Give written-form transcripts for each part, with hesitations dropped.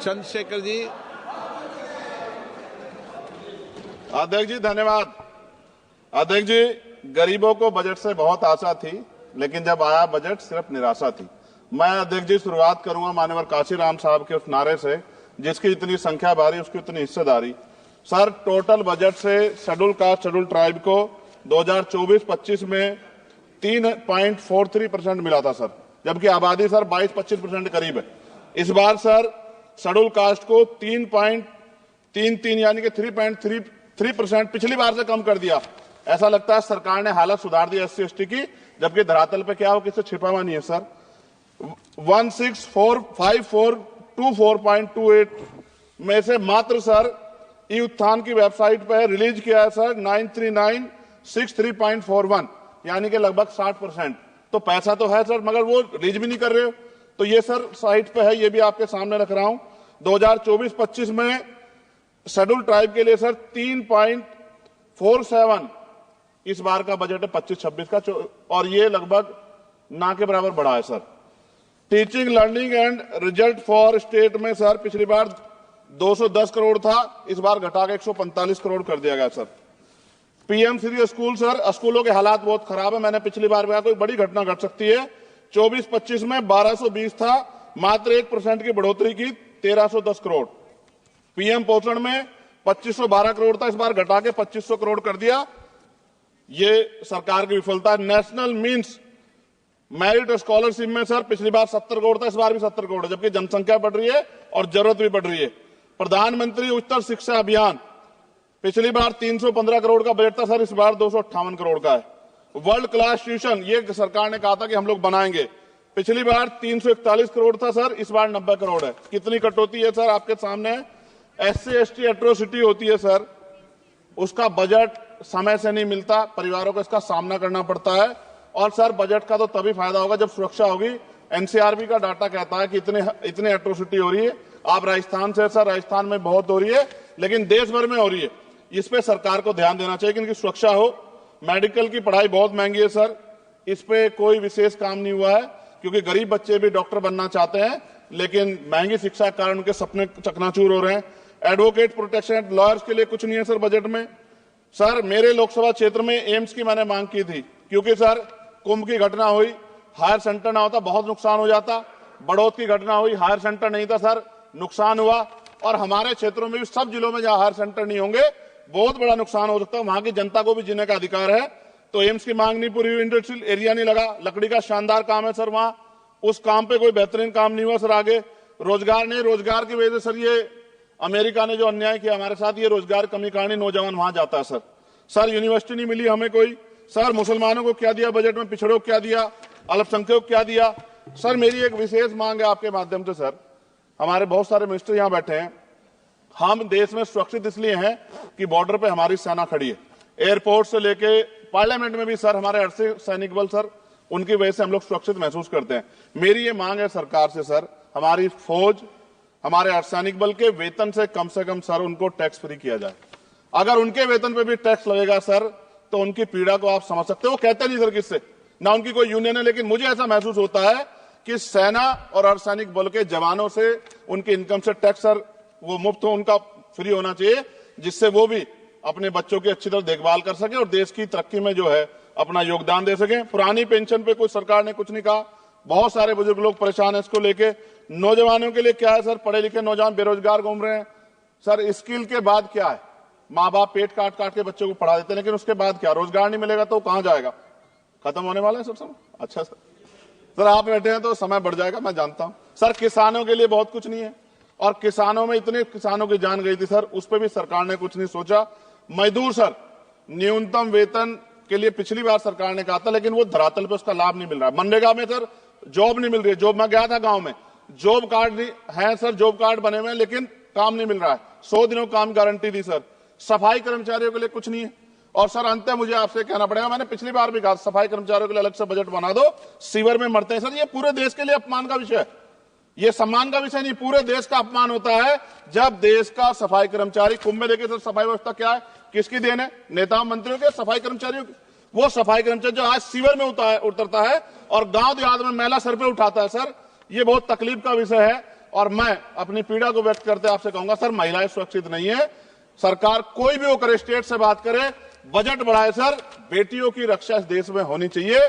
चंद्रशेखर जी। अध्यक्ष जी धन्यवाद। अध्यक्ष जी, गरीबों को बजट से बहुत आशा थी, लेकिन जब आया बजट सिर्फ निराशा थी। मैं अध्यक्ष जी शुरुआत करूंगा माननीय काशीराम साहब के उस नारे से, जिसकी इतनी संख्या भारी उसकी उतनी हिस्सेदारी। सर, टोटल बजट से शेड्यूल कास्ट शेड्यूल ट्राइब को 2024-25 में 3.43% मिला था सर, जबकि आबादी सर 22-25% करीब है। इस बार सर शेड्यूल कास्ट को 3.33 यानी कि 3.33% पिछली बार से कम कर दिया। ऐसा लगता है सरकार ने हालत सुधार दी SC ST की, जबकि धरातल पे क्या हो किसी छिपा हुआ नहीं है सर। 1645424.28 में से मात्र सर ई उत्थान की वेबसाइट पे रिलीज किया है सर 93963.41 यानी कि लगभग 60%। तो पैसा तो है सर, मगर वो रिलीज भी नहीं कर रहे हो। तो ये सर साइट पे है, ये भी आपके सामने रख रहा हूं। 2024-25 में शेड्यूल ट्राइब के लिए सर 3.47 इस बार का बजट है 25-26 का, और ये लगभग ना के बराबर बढ़ा है sir. Teaching learning and result for state में सर पिछली बार 210 करोड़ था, इस बार घटा के 145 करोड़ कर दिया गया sir. PM Shri school sir, स्कूलों के हालात बहुत खराब है। मैंने पिछली बार कहा कोई बड़ी घटना घट सकती है। 24-25 में 1220 था, मात्र 1% की बढ़ोतरी की 1310 करोड़। PM पोषण में 2512 करोड़ था, इस बार घटा के 2500 करोड़ कर दिया। ये सरकार की विफलता। नेशनल मीन्स मेरिट स्कॉलरशिप में सर पिछली बार 70 करोड़ था, इस बार भी 70 करोड़ है, जबकि जनसंख्या बढ़ रही है और जरूरत भी बढ़ रही है। प्रधानमंत्री उच्चतर शिक्षा अभियान पिछली बार 315 करोड़ का बजट था सर, इस बार 258 करोड़ का है। वर्ल्ड क्लास ट्यूशन ये सरकार ने कहा था कि हम लोग बनाएंगे, पिछली बार 341 करोड़ था सर, इस बार 90 करोड़ है। कितनी कटौती है सर आपके सामने। SC ST एट्रोसिटी होती है सर, उसका बजट समय से नहीं मिलता, परिवारों को इसका सामना करना पड़ता है। और सर बजट का तो तभी फायदा होगा जब सुरक्षा होगी। NCRB का डाटा कहता है कि इतने एट्रोसिटी हो रही है। आप राजस्थान से सर, राजस्थान में बहुत हो रही है, लेकिन देश भर में हो रही है। इस पे सरकार को ध्यान देना चाहिए कि इनकी सुरक्षा हो। मेडिकल की पढ़ाई बहुत महंगी है सर, इस पे कोई विशेष काम नहीं हुआ है, क्योंकि गरीब बच्चे भी डॉक्टर बनना चाहते हैं, लेकिन महंगी शिक्षा के कारण उनके सपने चकनाचूर हो रहे हैं। एडवोकेट प्रोटेक्शन लॉयर्स के लिए कुछ नहीं है सर बजट में। सर मेरे लोकसभा क्षेत्र में एम्स की मैंने मांग की थी, क्योंकि सर कुंभ की घटना हुई, हायर सेंटर ना होता बहुत नुकसान हो जाता। बड़ौद की घटना हुई, हायर सेंटर नहीं था सर, नुकसान हुआ। और हमारे क्षेत्रों में भी सब जिलों में जहां हायर सेंटर नहीं होंगे बहुत बड़ा नुकसान हो सकता है। वहां की जनता को भी जीने का अधिकार है। तो एम्स की मांग नहीं पूरी हुई, इंडस्ट्रियल एरिया नहीं लगा। लकड़ी का शानदार काम है सर वहां, उस काम पे कोई बेहतरीन काम नहीं हुआ सर। आगे रोजगार नहीं, रोजगार की वजह से सर ये अमेरिका ने जो अन्याय किया हमारे साथ, ये रोजगार कमी कारण नौजवान वहां जाता है सर। सर यूनिवर्सिटी नहीं मिली हमें कोई। सर मुसलमानों को क्या दिया बजट में, पिछड़ों को क्या दिया, अल्पसंख्यकों को क्या दिया। सर मेरी एक विशेष मांग है आपके माध्यम से सर, हमारे बहुत सारे मिनिस्टर यहां बैठे हैं। हम देश में सुरक्षित इसलिए हैं कि बॉर्डर पे हमारी सेना खड़ी है। एयरपोर्ट से लेके पार्लियामेंट में भी सर हमारे अर्धसैनिक सैनिक बल सर, उनकी वजह से हम लोग सुरक्षित महसूस करते हैं। मेरी ये मांग है सरकार से सर, हमारी फौज, हमारे अर्धसैनिक बल के वेतन से कम सर उनको टैक्स फ्री किया जाए। अगर उनके वेतन पे भी टैक्स लगेगा सर, तो उनकी पीड़ा को आप समझ सकते हो। वो कहते नहीं सर किससे, ना उनकी कोई यूनियन है, लेकिन मुझे ऐसा महसूस होता है कि सेना और अर्धसैनिक बल के जवानों से उनकी इनकम से टैक्स सर वो मुफ्त हो, उनका फ्री होना चाहिए, जिससे वो भी अपने बच्चों की अच्छी तरह देखभाल कर सके और देश की तरक्की में जो है अपना योगदान दे सके। पुरानी पेंशन पे कोई सरकार ने कुछ नहीं कहा, बहुत सारे बुजुर्ग लोग परेशान है इसको लेके। नौजवानों के लिए क्या है सर, पढ़े लिखे नौजवान बेरोजगार घूम रहे हैं सर। स्किल के बाद क्या है, माँ बाप पेट काट काट के बच्चों को पढ़ा देते हैं, लेकिन उसके बाद क्या, रोजगार नहीं मिलेगा तो कहां जाएगा, खत्म होने वाला है सर समय। अच्छा सर आप बैठे हैं तो समय बढ़ जाएगा, मैं जानता हूं सर। किसानों के लिए बहुत कुछ नहीं है, और किसानों में इतने किसानों की जान गई थी सर, उस पर भी सरकार ने कुछ नहीं सोचा। मजदूर सर, न्यूनतम वेतन के लिए पिछली बार सरकार ने कहा था, लेकिन वो धरातल पे उसका लाभ नहीं मिल रहा है। मनरेगा में सर जॉब नहीं मिल रही है। जॉब, मैं गया था गांव में, जॉब कार्ड है सर, जॉब कार्ड बने हुए हैं, लेकिन काम नहीं मिल रहा है। 100 दिनों काम गारंटी दी सर। सफाई कर्मचारियों के लिए कुछ नहीं है। और सर अंत मुझे आपसे कहना पड़ेगा, मैंने पिछली बार भी कहा सफाई कर्मचारियों के लिए अलग से बजट बना दो, सीवर में मरते हैं सर। ये पूरे देश के लिए अपमान का विषय है, ये सम्मान का विषय नहीं, पूरे देश का अपमान होता है जब देश का सफाई कर्मचारी, कुंभ में देखिए सर सफाई व्यवस्था क्या है, किसकी देन है, नेताओं मंत्रियों के, सफाई कर्मचारियों की। वो सफाई कर्मचारी जो आज सीवर में उतरता है और गांव देहात में मैला सर पे उठाता है सर, ये बहुत तकलीफ का विषय है। और मैं अपनी पीड़ा को व्यक्त करते आपसे कहूंगा सर, महिलाएं सुरक्षित नहीं है। सरकार कोई भी वो करे, स्टेट से बात करे, बजट बढ़ाए सर, बेटियों की रक्षा इस देश में होनी चाहिए।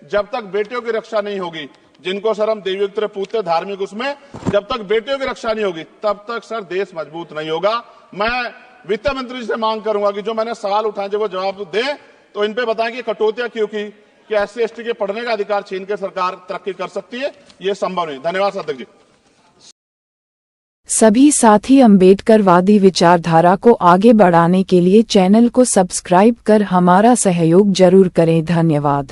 जब तक बेटियों की रक्षा नहीं होगी, जिनको सर हम देवयुक्त पूछते धार्मिक, उसमें जब तक बेटियों की रक्षा नहीं होगी तब तक सर देश मजबूत नहीं होगा। मैं वित्त मंत्री से मांग करूंगा कि जो मैंने सवाल उठाए जब वो जवाब दें तो इन पे बताएं कि कटौतियां क्यों की, कि SC/ST के पढ़ने का अधिकार छीन के सरकार तरक्की कर सकती है, ये संभव नहीं। धन्यवाद अध्यक्ष जी। सभी साथी अम्बेडकरवादी विचारधारा को आगे बढ़ाने के लिए चैनल को सब्सक्राइब कर हमारा सहयोग जरूर करें। धन्यवाद।